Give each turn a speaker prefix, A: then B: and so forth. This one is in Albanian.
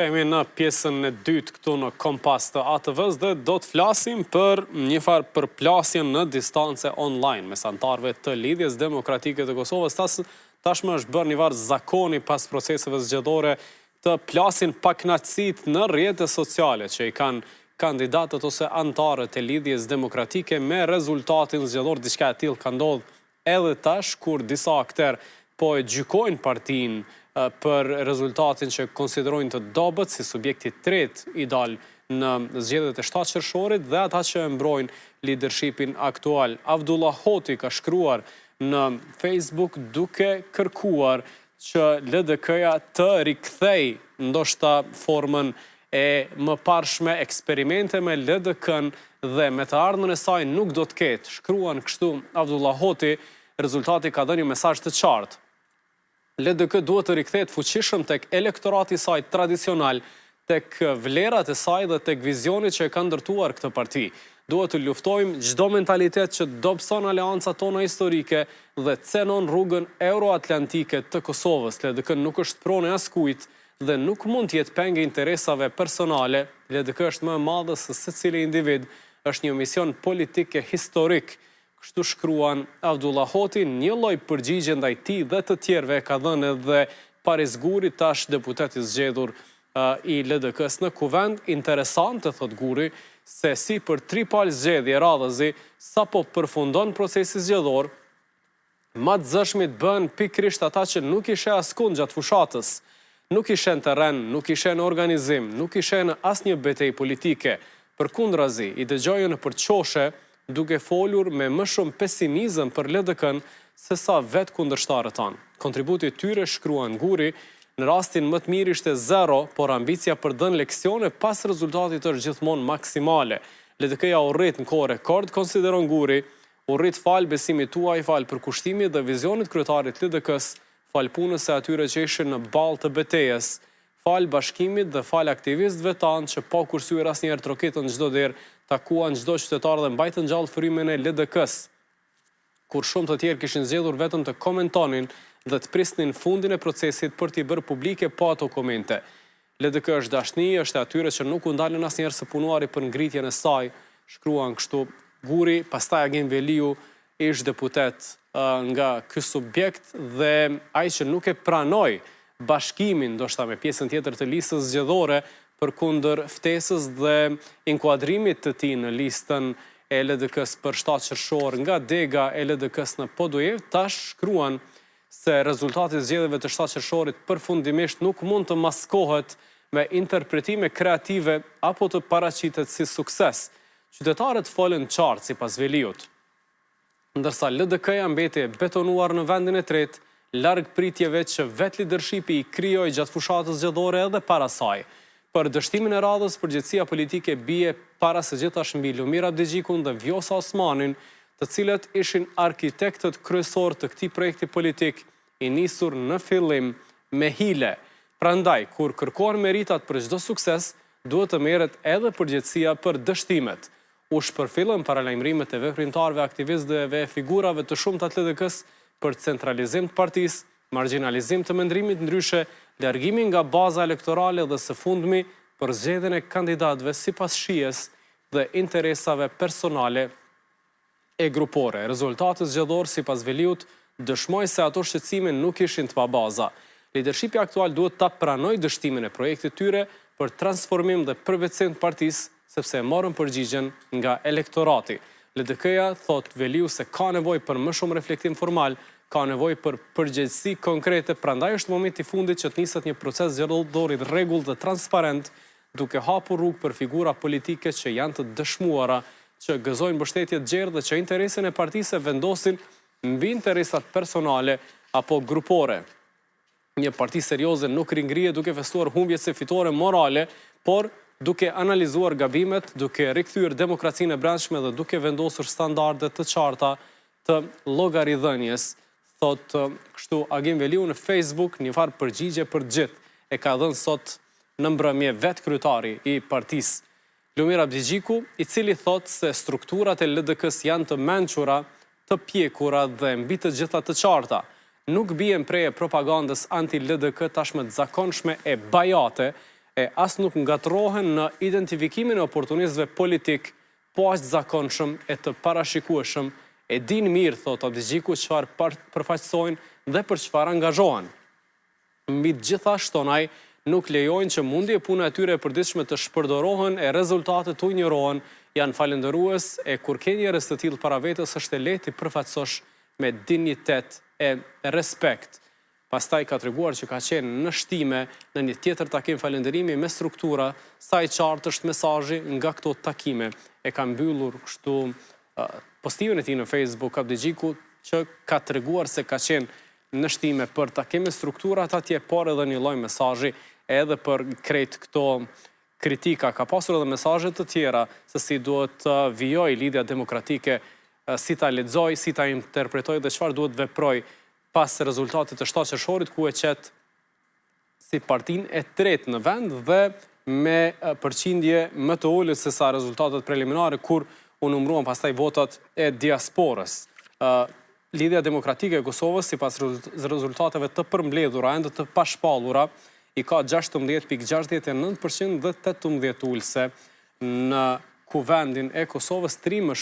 A: Kthehemi në pjesën e dytë këtu në Kompas të ATV-s dhe do të flasim për një farë përplasjen në distance online mes anëtarëve të Lidhjes Demokratike të Kosovës. Tashmë është bërë një farë zakoni pas proceseve zgjedhore të plasin pakënaqësitë në rrjetet sociale që i kanë kandidatët ose anëtarët e Lidhjes Demokratike me rezultatin zgjedhor. Diçka e tillë ka ndodhur edhe tash kur disa akter po e gjykojnë partinë për rezultatin që konsiderojnë të dobët si subjekti tretë i dalë në zgjedhjet e 7 qershorit dhe ata që e mbrojnë leadershipin aktual. Avdullah Hoti ka shkruar në Facebook duke kërkuar që LDK-ja të rikthej ndoshta formën e mëparshme, eksperimente me LDK-n dhe me të ardhmen e saj nuk do të ketë. Shkruan kështu Avdullah Hoti, rezultati ka dhënë një mesazh të qartë. LDK duhet të rikthehet fuqishëm tek elektorati i saj tradicional, tek vlerat e saj dhe tek vizioni që e ka ndërtuar këtë parti. Duhet të luftojmë çdo mentalitet që dobëson aleancat tona historike dhe cenon rrugën euroatlantike të Kosovës. LDK nuk është pronë askujt dhe nuk mund të jetë pengë interesave personale. LDK është më e madhe se secili individ, është një mision politik e historik. Kështu shkruan Avdullah Hoti, një lloj përgjigje ndaj tij dhe të tjerëve ka dhënë edhe Paris Guri, tash deputet i zgjedhur i LDK-s në kuvend. Interesante, thot Guri, se si për 3 palë zgjedhje radhëzi, sapo përfundon procesi zgjedhor, ma të zëshmit bën pikrisht ata që nuk ishe askund gjatë fushatës, nuk ishe në terren, nuk ishe në organizim, nuk ishe në asnjë betejë politike. Përkundrazi, i dëgjojën në përçoshe, duke folur me më shumë pesimizëm për LDK-n se sa vetë kundërshtarët tanë. Kontributi i tyre, shkruan Guri, në rastin më të mirë ishte 0, por ambicia për dhënë leksione pas rezultatit është gjithmonë maksimale. LDK-ja u rrit në kohë rekord, konsideron Guri, u rrit fal besimit tuaj, fal përkushtimit dhe vizionit kryetarit LDK-s, fal punës e atyre që ishin në ballë të betejës, fal bashkimit dhe fal aktivistëve tanë që pa kursyer asnjëherë trokitën çdo derë, takuan çdo qytetar dhe mbajtën gjallë frymën e LDK-s. Kur shumë të tjerë kishin zgjedhur vetëm të komentonin dhe të prisnin fundin e procesit për t'i bërë publike pa ato komente. LDK është dashni, është e atyre që nuk u ndalën asnjëherë së punuari për ngritjen e saj, shkruan kështu Guri. Pastaj Agim Veliu ish deputet nga ky subjekt dhe ai që nuk e pranoi bashkimin ndoshta me pjesën tjetër të listës zgjedhore përkundër ftesës dhe inkuadrimit të tij në listën e LDK-s për 7 qershor nga dega e LDK-s në Podujev, tash shkruan se rezultati i zgjedhjeve të 7 qershorit përfundimisht nuk mund të maskohet me interpretime kreative apo të paraqitet si sukses. Qytetarët folën qartë sipas Veliut, ndërsa LDK-ja mbeti e betonuar në vendin e tretë, larg pritjeve që vetë leadershipi i krijoi gjatë fushatës zgjedhore edhe para saj. Për dështimin e radhës, përgjegjësia politike bie para së gjithash mbi Lumir Abdigjikun dhe Vjosa Osmanin, të cilët ishin arkitektët kryesor të këtij projekti politik i nisur në fillim me hile. Prandaj, kur kërkohen meritat për çdo sukses, duhet të merret edhe përgjegjësia për dështimet. U shpërfillën paralajmërimet e veprimtarëve, aktivistëve e figurave të shumta të LDK-s për centralizim të partisë, marginalizim të mendrimit ndryshe, largimin nga baza elektorale dhe së fundmi për zgjedhjen e kandidatëve sipas shijes dhe interesave personale e grupore. Rezultati zgjedhor sipas Veliut dëshmoi se ato shqetësime nuk ishin të pabaza. Leadershipi aktual duhet ta pranojë dështimin e projektit tyre për transformim dhe përvetësim të partisë, sepse e morën përgjigjen nga elektorati. LDK-ja, thot Veliu, se ka nevojë për më shumë reflektim formal, ka nevojë për përgjegjësi konkrete, prandaj është momenti i fundit që të niset një proces zgjedhor i rregullt dhe transparent, duke hapur rrugë për figura politike që janë të dëshmuara, që gëzojnë mbështetje të gjerë dhe që interesin e partisë vendosin mbi interesat personale apo grupore. Një parti serioze nuk ringrihet duke festuar humbjet se fitore morale, por duke analizuar gabimet, duke rikthyer demokracinë e brendshme dhe duke vendosur standarde të qarta të llogaridhënies. Thot kështu Agim Veliu në Facebook, një farë përgjigje për gjithë e ka dhënë sot në mbrëmje vetë kryetari i partisë Lumir Abdigjiku, i cili thot se strukturat e LDK-s janë të mençura, të pjekura dhe mbi të gjitha të qarta. Nuk bien preje propagandës anti-LDK tashmë të zakonshme e bajate, e as nuk ngatrohen në identifikimin e oportunistëve politik po aq zakonshëm e të parashikueshëm, e din mirë, thot Abdigjiku, çfarë përfaqësojnë dhe për çfarë angazhohen. Mbi të gjitha shtonaj nuk lejojnë që mundi e puna e tyre e përditshme të shpërdorohen e rezultatet u injorohen, janë falendërues e kur ke njerëz të tillë para vetes është e lehtë të përfaqësosh me dinjitet e respekt. Pastaj ka treguar që ka qenë në shtime në një tjetër takim falënderimi me struktura, sa i qartë është mesazhi nga këto takime. E ka mbyllur kështu postimin e tij në Facebook Abdigjiku që ka treguar se ka qenë në shtime për takime strukturat atje, por edhe një lloj mesazhi edhe për krejt këto kritika. Ka pasur edhe mesazhe të tjera se si duhet të vijoj lidhja demokratike, si ta lexoj, si ta interpretoj dhe çfarë duhet veproj pas rezultatit të 7 qershorit, ku e qet si partinë e tretë në vend dhe me përqindje më të ulët se sa rezultatet preliminare, kur u numëruan pastaj votat e diasporës. Lidhja demokratike e Kosovës, sipas rezultateve të përmbledhura ende të pashpallura, i ka 16.69% dhe 18 ulëse në kuvendin e Kosovës, 3 më shumë